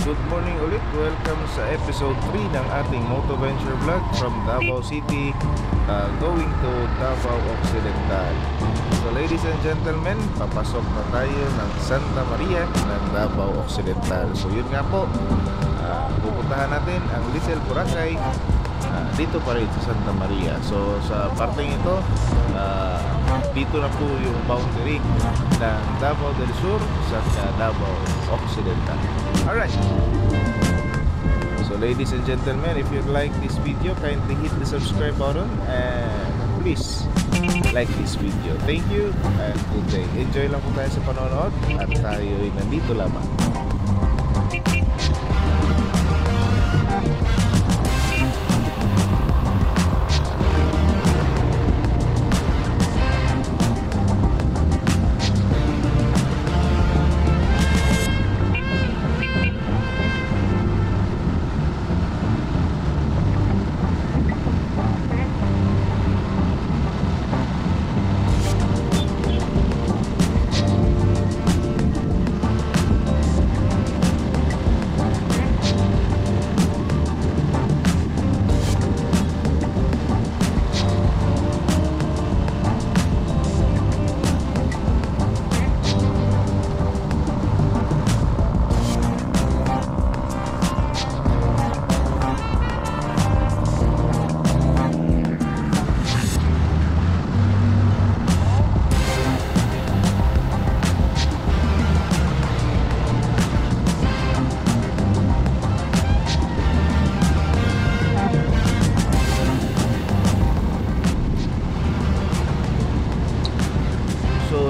Good morning ulit. Welcome sa episode 3 ng ating Motoventure Vlog from Davao City going to Davao Occidental. So ladies and gentlemen, papasok na tayo ng Santa Maria ng Davao Occidental. So yun nga po, pupuntahan natin ang Little Boracay dito pa rin sa Santa Maria. So sa parteng ito, dito na po yung boundary ng Davao del Sur sa Davao Occidental. Alright, so ladies and gentlemen, if you like this video, kindly hit the subscribe button and please like this video. Thank you and good day. Enjoy lang po tayo sa panonood at tayo ay nandito lamang.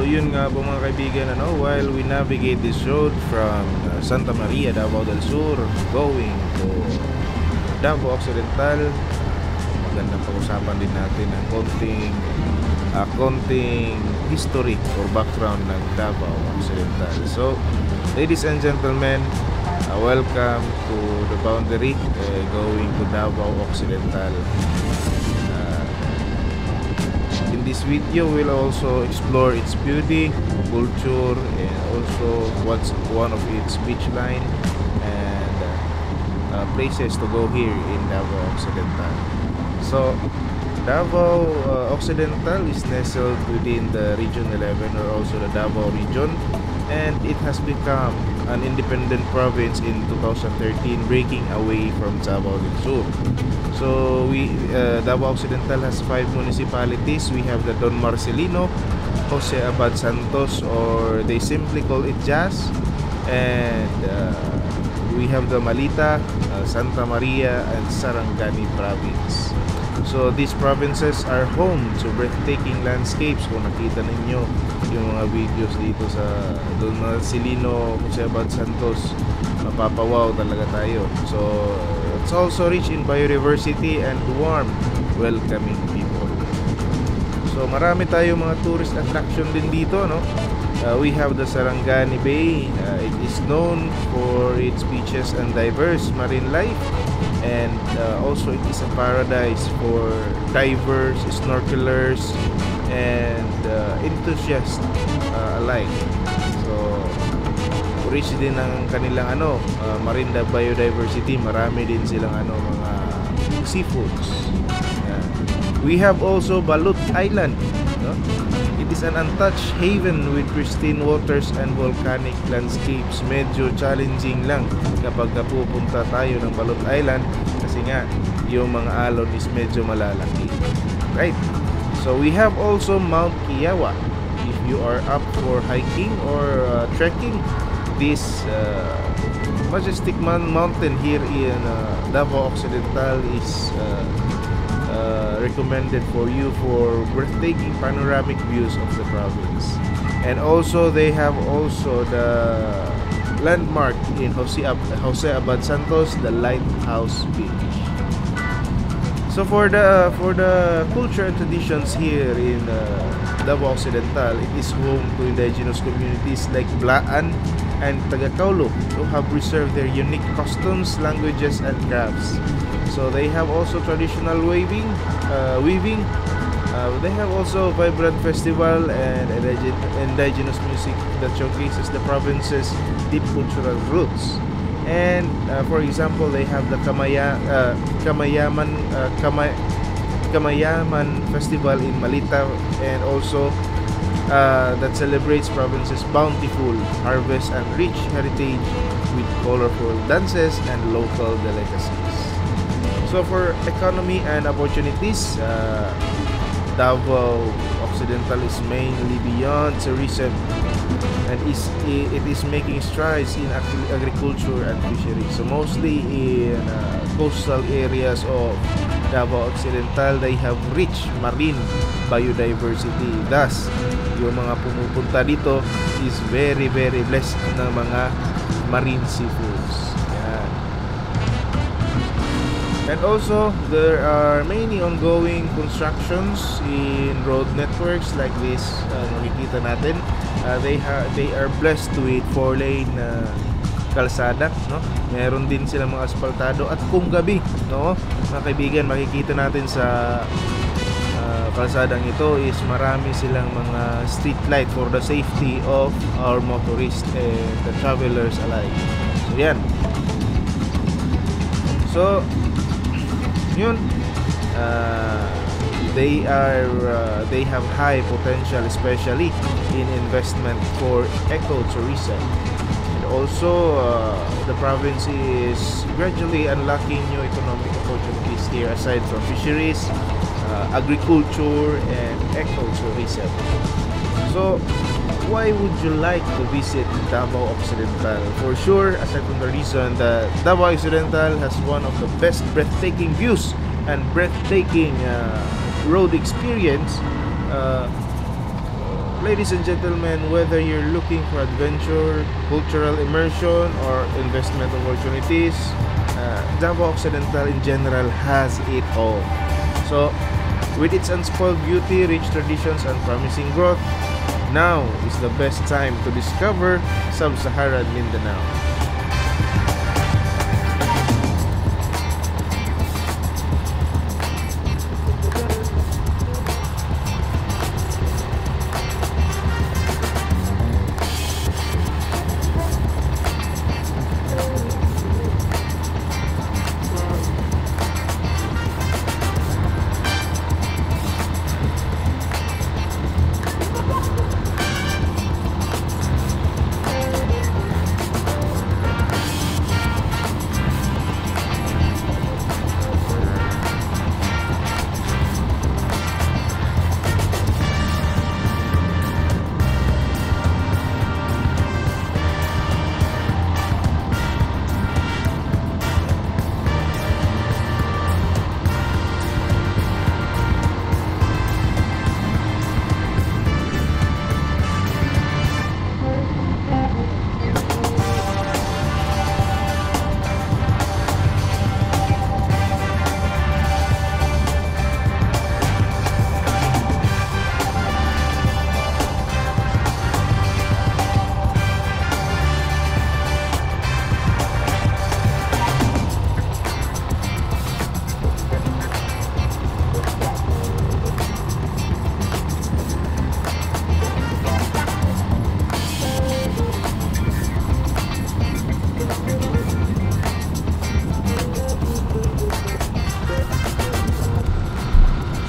Yun nga po mga kaibigan, while we navigate this road from Santa Maria, Davao del Sur going to Davao Occidental, magandang pag-usapan din natin ang konting history or background ng Davao Occidental. So ladies and gentlemen, welcome to the boundary going to Davao Occidental. In this video, we'll also explore its beauty, culture, and also what's one of its beach line and places to go here in Davao Occidental. So Davao Occidental is nestled within the Region 11 or also the Davao region, and it has become an independent province in 2013, breaking away from Davao del Sur. So Davao Occidental has 5 municipalities. We have the Don Marcelino, Jose Abad Santos, or they simply call it Jas, and we have the Malita, Santa Maria, and Sarangani province. So these provinces are home to breathtaking landscapes. Kung nakita ninyo yung mga videos dito sa Don Marcelino, Jose Abad Santos, mapapawaw talaga tayo. So it's also rich in biodiversity and warm, welcoming people. So marami tayong mga tourist attraction din dito, we have the Sarangani Bay. It is known for its beaches and diverse marine life, and also it is a paradise for divers, snorkelers, and enthusiasts alike. So rich din ang kanilang marine biodiversity. Marami din silang mga seafoods. We have also Balut Island, It is an untouched haven with pristine waters and volcanic landscapes. Medyo challenging lang kapag napupunta tayo ng Balut Island kasi nga yung mga alon is medyo malalaki. Right? So we have also Mount Kiawa. If you are up for hiking or trekking, this majestic mountain here in Davao Occidental is recommended for you for breathtaking panoramic views of the province. And also they have also the landmark in Jose Abad Santos, the Lighthouse Beach. So for the culture and traditions here in Davao Occidental, it is home to indigenous communities like Blaan and Tagakaulo who have preserved their unique customs, languages, and crafts. So they have also traditional weaving. They have also vibrant festival and indigenous music that showcases the province's deep cultural roots. And for example, they have the Kamayaman Festival in Malita, and also that celebrates province's bountiful harvest and rich heritage with colorful dances and local delicacies. So for economy and opportunities, Davao Occidental is mainly beyond tourism, and it is making strides in agriculture and fisheries. So mostly in coastal areas of Davao Occidental, they have rich marine biodiversity. Thus, yung mga pumupunta dito is very blessed ng mga marine seafoods. Yan. And also, there are many ongoing constructions in road networks like this. Nakikita natin, they are blessed with 4-lane kalsada, no? Meron din silang mga asfaltado, at kung gabi, no, mga kaibigan, makikita natin sa kalsadang ito is marami silang mga street light for the safety of our motorists and the travelers alike. So yan. So yun, they have high potential, especially in investment for ecotourism. Also, the province is gradually unlocking new economic opportunities here aside from fisheries, agriculture, and ecotourism. So, why would you like to visit Davao Occidental? For sure, aside from the reason that Davao Occidental has one of the best breathtaking views and breathtaking road experience. Ladies and gentlemen, whether you're looking for adventure, cultural immersion, or investment opportunities, Davao Occidental in general has it all. So, with its unspoiled beauty, rich traditions, and promising growth, now is the best time to discover Sub-Saharan Mindanao.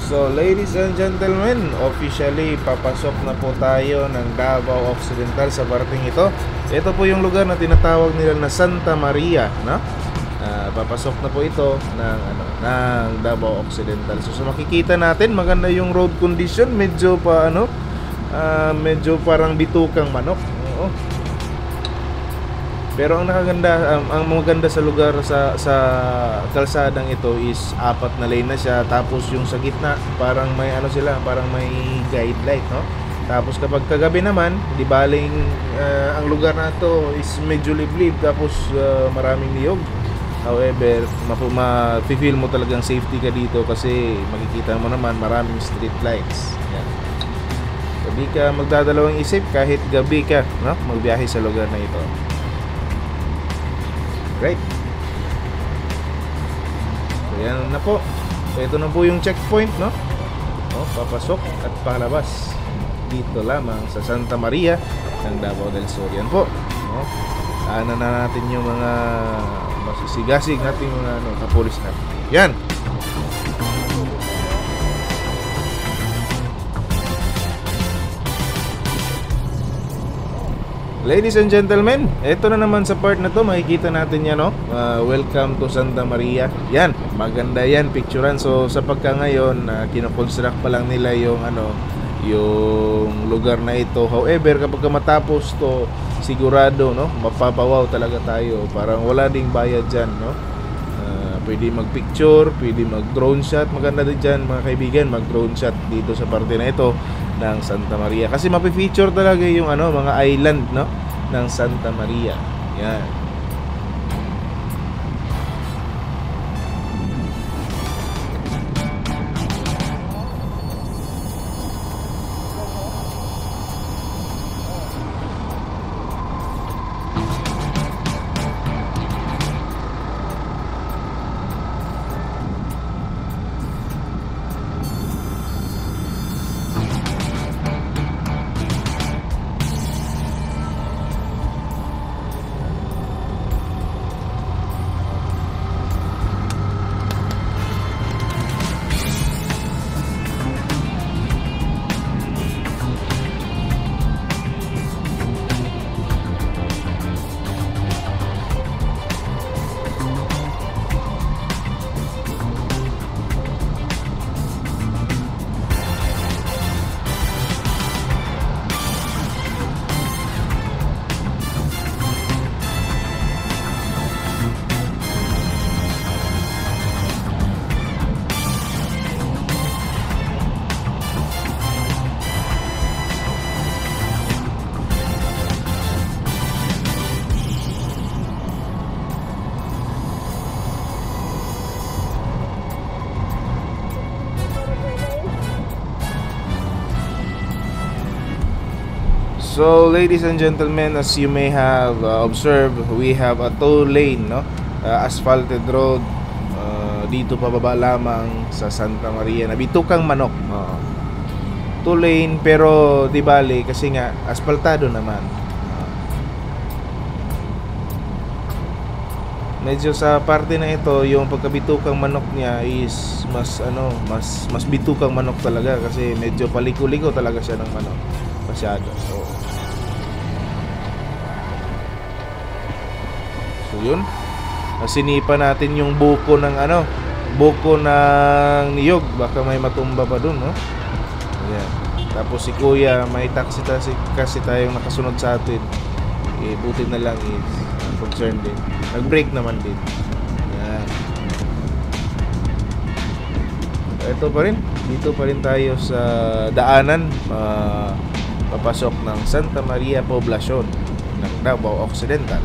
So ladies and gentlemen, officially papasok na po tayo ng Davao Occidental sa parating ito. Ito po yung lugar na tinatawag nila na Santa Maria, no? Papasok na po ito ng Davao Occidental. So makikita natin, maganda yung road condition, medyo parang bitukang manok. Oo. Pero ang nakaganda, ang maganda sa lugar sa kalsadang ito is 4 na lane na siya, tapos yung sa gitna parang may parang may guide light, no? Tapos kapag kagabi naman, di baling ang lugar na to is medyo liblib, tapos maraming niyog. However, ma-feel mo talagang safety ka dito kasi makikita mo naman maraming street lights. Yan. Gabi ka magdadalawang isip kahit gabi ka, no? Magbiyahe sa lugar na ito. Right. So yan na po. So ito na po yung checkpoint, no? Papasok at palabas dito lamang sa Santa Maria ng Davao del Sur. Yan po, no? Ano na natin yung mga masisigasig natin mga kapulis natin. Yan. Ladies and gentlemen, eto na naman sa part na to, makikita natin yan, no? Welcome to Santa Maria. Yan, maganda yan, picturean. So sa pagka ngayon, kinoconstruct pa lang nila yung yung lugar na ito. However, kapag matapos to, sigurado, no, mapapawaw talaga tayo. Parang wala ding bayad dyan, no? Pwede mag-picture, pwede mag-drone shot. Maganda din dyan, mga kaibigan, mag-drone shot dito sa parte na ito ng Santa Maria. Kasi mapi-feature talaga yung mga island, no, ng Santa Maria. Yan. So ladies and gentlemen, as you may have observed, we have a 2-lane, no? Asphalted road dito pababa lamang sa Santa Maria na Bitukang Manok. 2-lane pero di bale kasi nga aspaltado naman. Medyo sa parte na ito, yung pagkabitukang manok niya is mas bitukang manok talaga kasi medyo paliko-liko talaga siya ng manok. Masyado. So yun. Sinipa natin yung buko ng buko ng niyog, baka may matumba pa dun, no? Ayan. Tapos si Kuya, may taxi kasi tayong nakasunod sa atin. Buti na lang is concerned din. Nag-break naman din. Ayan. Ito pa rin. Dito pa rin tayo sa daanan papasok ng Santa Maria Poblacion ng Davao Occidental.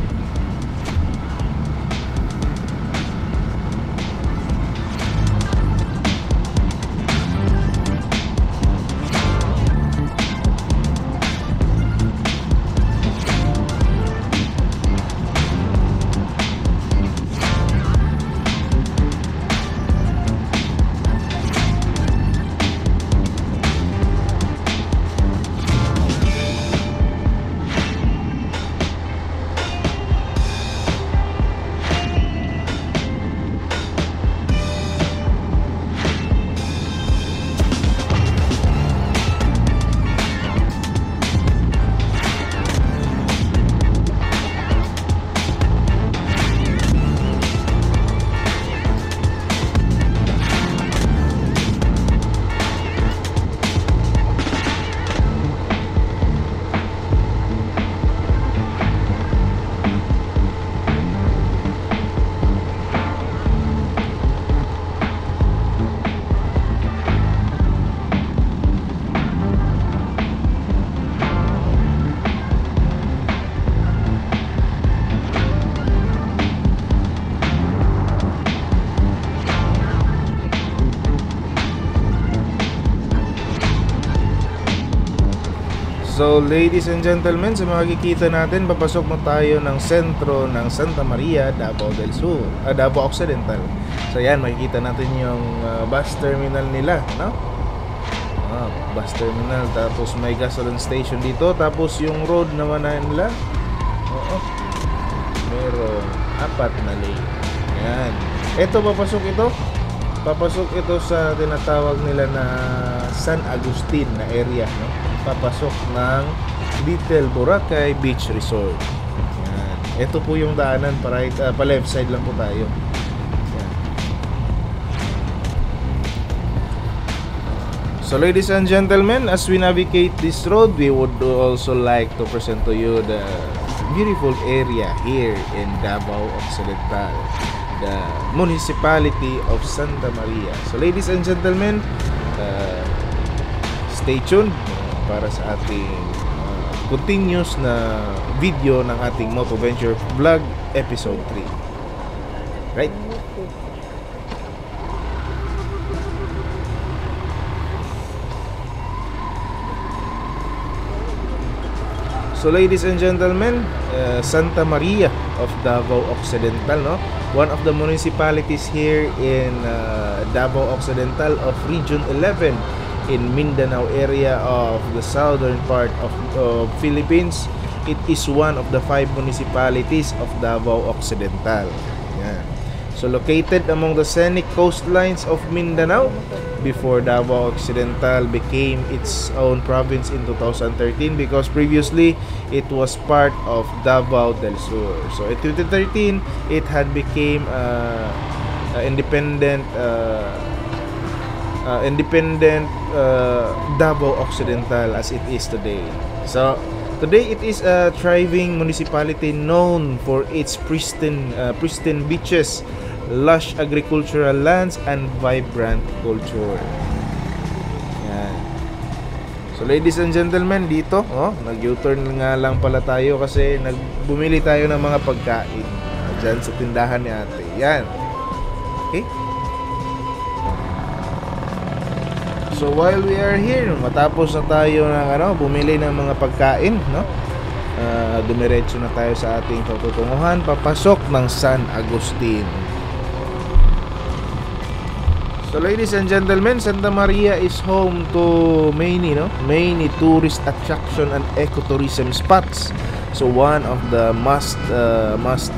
So ladies and gentlemen, sa makikita natin, papasok na tayo ng sentro ng Santa Maria, Davao del Sur, Davao Occidental. So yan, makikita natin yung bus terminal nila, no? Bus terminal, tapos may gasoline station dito, tapos yung road naman na nila. merong 4 na lane. Yan. Ito, papasok ito sa tinatawag nila na San Agustin na area, no? Papasok ng Little Boracay Beach Resort. Yan. Ito po yung daanan, pa left side lang po tayo. Yan. So ladies and gentlemen, as we navigate this road, we would also like to present to you the beautiful area here in Davao Occidental, the municipality of Santa Maria. So ladies and gentlemen, stay tuned para sa ating continuous na video ng ating Motoventure Vlog Episode 3. Right? So ladies and gentlemen, Santa Maria of Davao Occidental, no? One of the municipalities here in Davao Occidental of Region 11 in Mindanao area of the southern part of Philippines. It is one of the 5 municipalities of Davao Occidental. Yeah. So located among the scenic coastlines of Mindanao before Davao Occidental became its own province in 2013, because previously it was part of Davao del Sur. So in 2013 it had became independent Davao Occidental as it is today. So today it is a thriving municipality known for its pristine beaches, lush agricultural lands, and vibrant culture. Yan. So ladies and gentlemen, dito nag-U-turn nga lang pala tayo kasi bumili tayo ng mga pagkain dyan sa tindahan ni ate. Yan. Okay? So while we are here, matapos na tayo ng bumili ng mga pagkain, no? Dumiretso na tayo sa ating patutunguhan, papasok ng San Agustin. So ladies and gentlemen, Santa Maria is home to many tourist attraction and ecotourism spots. So one of the must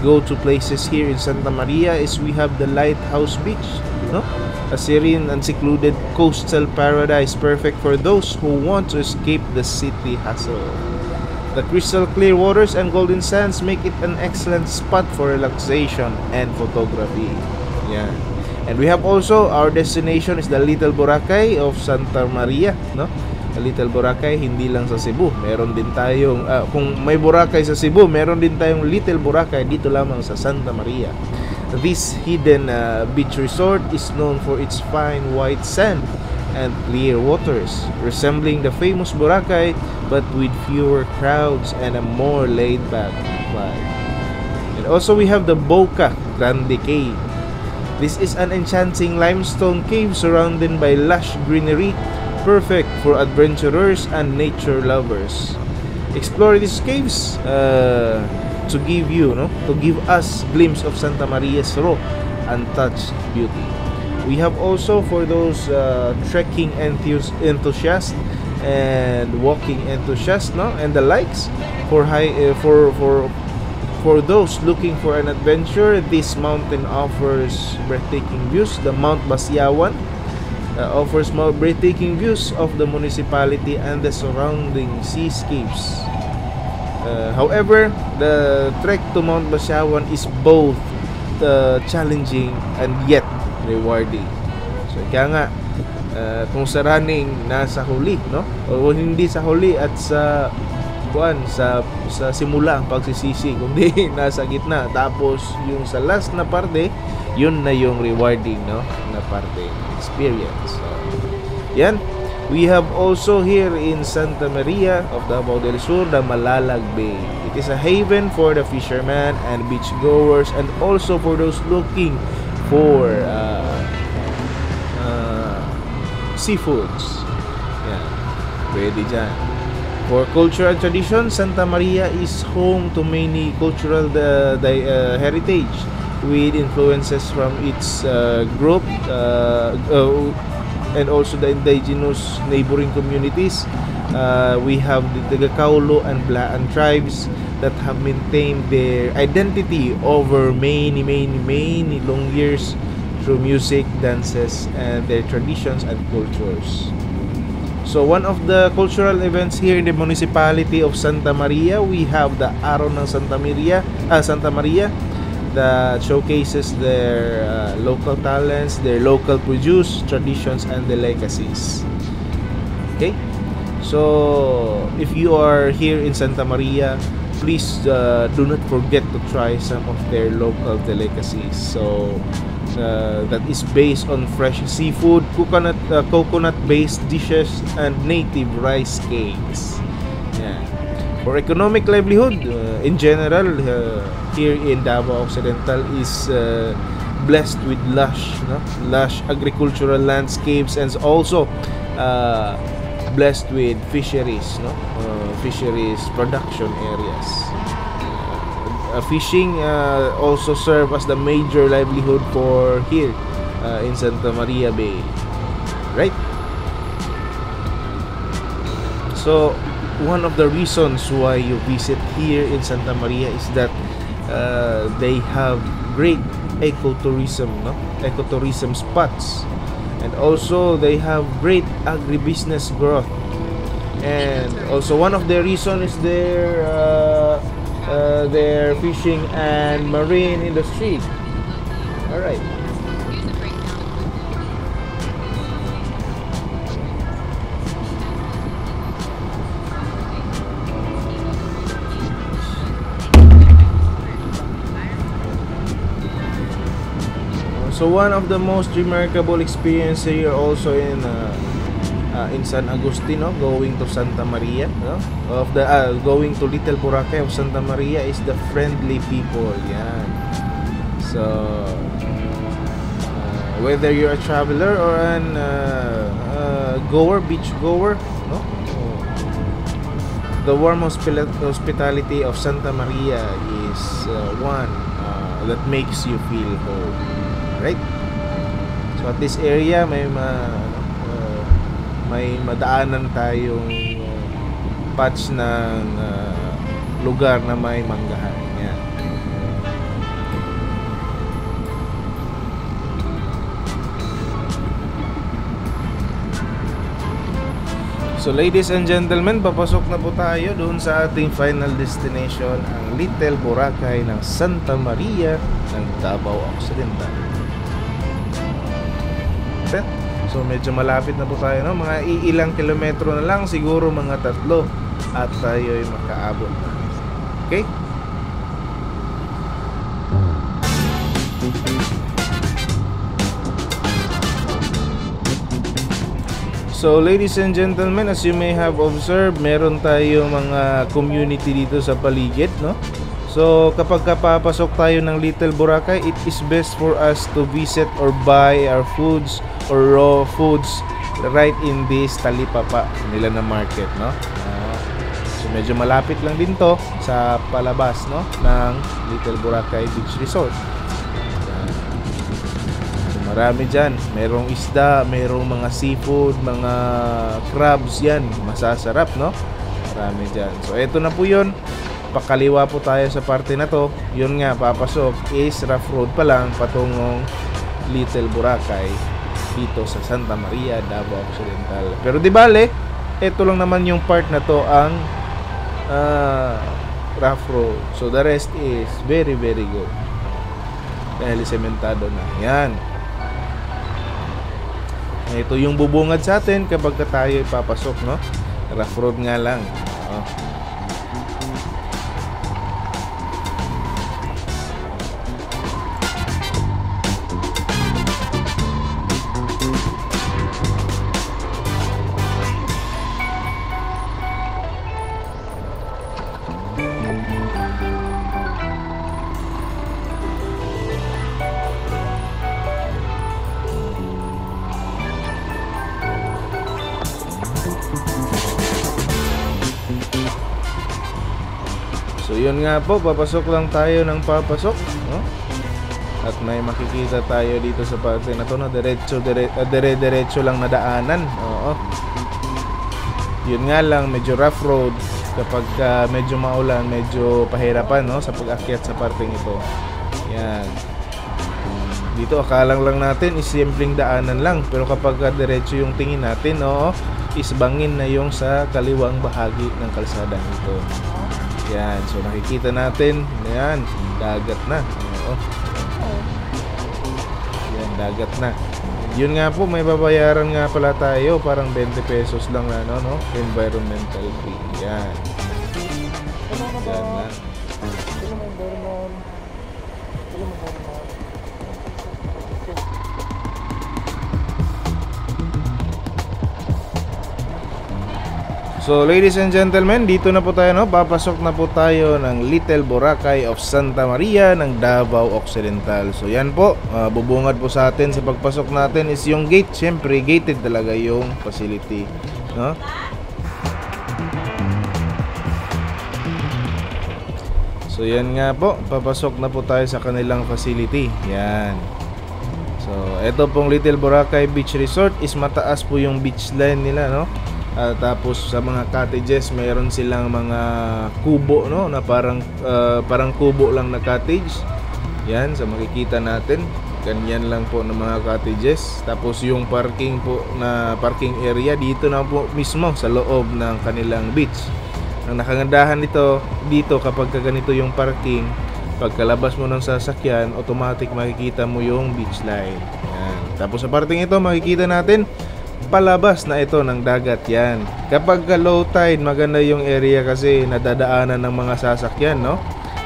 go to places here in Santa Maria is we have the Lighthouse Beach, no? A serene and secluded coastal paradise perfect for those who want to escape the city hustle. The crystal clear waters and golden sands make it an excellent spot for relaxation and photography. Yeah. And we have also our destination is the Little Boracay of Santa Maria, no? The Little Boracay hindi lang sa Cebu. Meron din tayong kung may Boracay sa Cebu, meron din tayong Little Boracay dito lamang sa Santa Maria. This hidden beach resort is known for its fine white sand and clear waters, resembling the famous Boracay but with fewer crowds and a more laid-back vibe. And also we have the Boca Grande Cave. This is an enchanting limestone cave surrounded by lush greenery, perfect for adventurers and nature lovers. Explore these caves to give us glimpse of Santa Maria's raw, untouched beauty. We have also for those trekking enthusiasts and walking enthusiasts, and the likes for those looking for an adventure, this mountain offers breathtaking views. The Mount Basiawan offers breathtaking views of the municipality and the surrounding seascapes. However, the trek to Mount Basiawan is both challenging and yet rewarding. So kaya nga kung sa running nasa huli, no? O hindi sa huli at sa simula ang pagsisisi, kundi nasa gitna, tapos yung sa last na parte, yun na yung rewarding, no, na parte experience. So, yan, we have also here in Santa Maria of Davao del Sur the Malalag Bay. It is a haven for the fishermen and beach goers, and also for those looking for seafoods. Yan, pwede dyan. For culture and tradition, Santa Maria is home to many cultural heritage with influences from its and also the indigenous neighboring communities. We have the Tagakaulo and Blaan tribes that have maintained their identity over many long years through music, dances, and their traditions and cultures. So one of the cultural events here in the municipality of Santa Maria, we have the Araw ng Santa Maria, that showcases their local talents, their local produce, traditions, and the legacies. Okay, so if you are here in Santa Maria, please do not forget to try some of their local delicacies. So that is based on fresh seafood, coconut-based dishes, and native rice cakes. Yeah. For economic livelihood, in general, here in Davao Occidental is blessed with lush agricultural landscapes, and also blessed with fisheries, fisheries production areas. Fishing also serve as the major livelihood for here in Santa Maria Bay, right? So one of the reasons why you visit here in Santa Maria is that they have great ecotourism spots, and also they have great agribusiness growth, and also one of the reasons is their fishing and marine industry. All right. So one of the most remarkable experience here also in San Agustin, going to Santa Maria, going to Little Boracay of Santa Maria, is the friendly people. Yan. So whether you're a traveler or an beach goer, the warm hospitality of Santa Maria is one that makes you feel home, right? So at this area may madaanan tayong patch ng lugar na may manggahan. Yan. So ladies and gentlemen, papasok na po tayo doon sa ating final destination, ang Little Boracay ng Santa Maria ng Davao Occidental. Okay? So medyo malapit na po tayo, mga ilang kilometro na lang, siguro mga 3 at tayo ay makaabot na. Okay? So ladies and gentlemen, as you may have observed, meron tayo mga community dito sa paligid, So kapag papasok tayo ng Little Boracay, it is best for us to visit or buy our foods or raw foods right in this talipapa nila na market, So medyo malapit lang din to sa palabas, ng Little Boracay Beach Resort. So marami dyan, merong isda, merong mga seafood, mga crabs, yan masasarap, marami dyan. So eto na po yun, pakaliwa po tayo sa parte na to. Yun nga, papasok is rough road pa lang patungong Little Boracay dito sa Santa Maria, Davao Occidental. Pero di bale, ito lang naman yung part na to ang rough road. So the rest is very good. Dahil sementado na. Yan. Ito yung bubungad sa atin kapag tayo papasok, Rough road nga lang. So yun nga po, papasok lang tayo ng papasok, At may makikita tayo dito sa parte na to na dire-diretso lang na daanan. Oo. Yun nga lang, medyo rough road. Kapag medyo maulan, medyo pahirapan, no, sa pag-akyat sa parteng ito. Yan. Dito akalang lang natin is simpleng daanan lang, pero kapag diretso yung tingin natin, oo, isbangin na yung sa kaliwang bahagi ng kalsada nito. Yan, so nakikita natin, yan, dagat na. Oo. Yan, dagat na. Yun nga po, may babayaran nga pala tayo, parang 20 pesos lang na, no? Environmental fee. Yan. Yan na. So ladies and gentlemen, dito na po tayo, no? Papasok na po tayo ng Little Boracay of Santa Maria ng Davao Occidental. So yan po, bubungad po sa atin sa pagpasok natin is yung gate. Siyempre, gated talaga yung facility, no? So yan nga po, papasok na po tayo sa kanilang facility. Yan. So eto pong Little Boracay Beach Resort is mataas po yung beach line nila, no? Tapos sa mga cottages mayroon silang mga kubo, no, na parang kubo lang na cottage. Yan, sa makikita natin, ganyan lang po ng mga cottages. Tapos yung parking po na parking area dito na po mismo sa loob ng kanilang beach. Ang nakagandahan dito kapag ganito yung parking, pagkalabas mo ng sasakyan, automatic makikita mo yung beach line. Yan. Tapos sa parting ito makikita natin palabas na ito ng dagat. Yan. Kapag low tide, maganda yung area kasi nadadaanan ng mga sasakyan, no?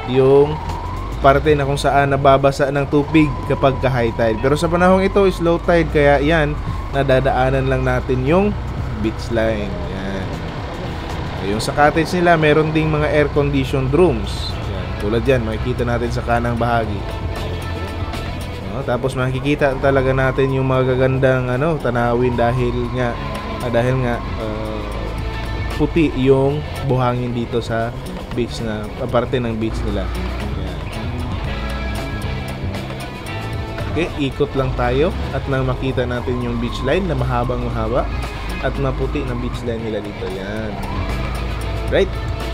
Yung parte na kung saan nababasa ng tubig kapag high tide. Pero sa panahong ito is low tide, kaya yan, nadadaanan lang natin yung beach line. Yan. Yung sa cottage nila, meron ding mga air-conditioned rooms. Yan. Tulad yan, makikita natin sa kanang bahagi. Tapos makikita talaga natin yung magagandang tanawin dahil nga puti yung buhangin dito sa beach na parte ng beach nila. Yan. Okay, ikot lang tayo at nang makita natin yung beach line na mahaba at maputi na beach line nila dito. Yan. Right?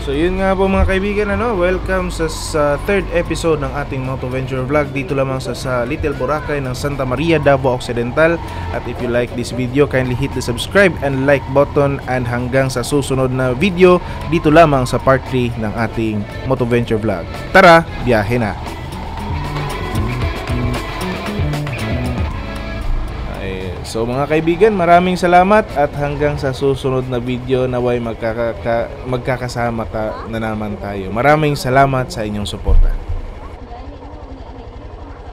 So yun nga po mga kaibigan, welcome sa third episode ng ating Motoventure Vlog dito lamang sa Little Boracay ng Santa Maria, Davao Occidental. At if you like this video, kindly hit the subscribe and like button, and hanggang sa susunod na video dito lamang sa part 3 ng ating Motoventure Vlog. Tara, biyahe na! So mga kaibigan, maraming salamat at hanggang sa susunod na video naway magkakasama na naman tayo. Maraming salamat sa inyong suporta.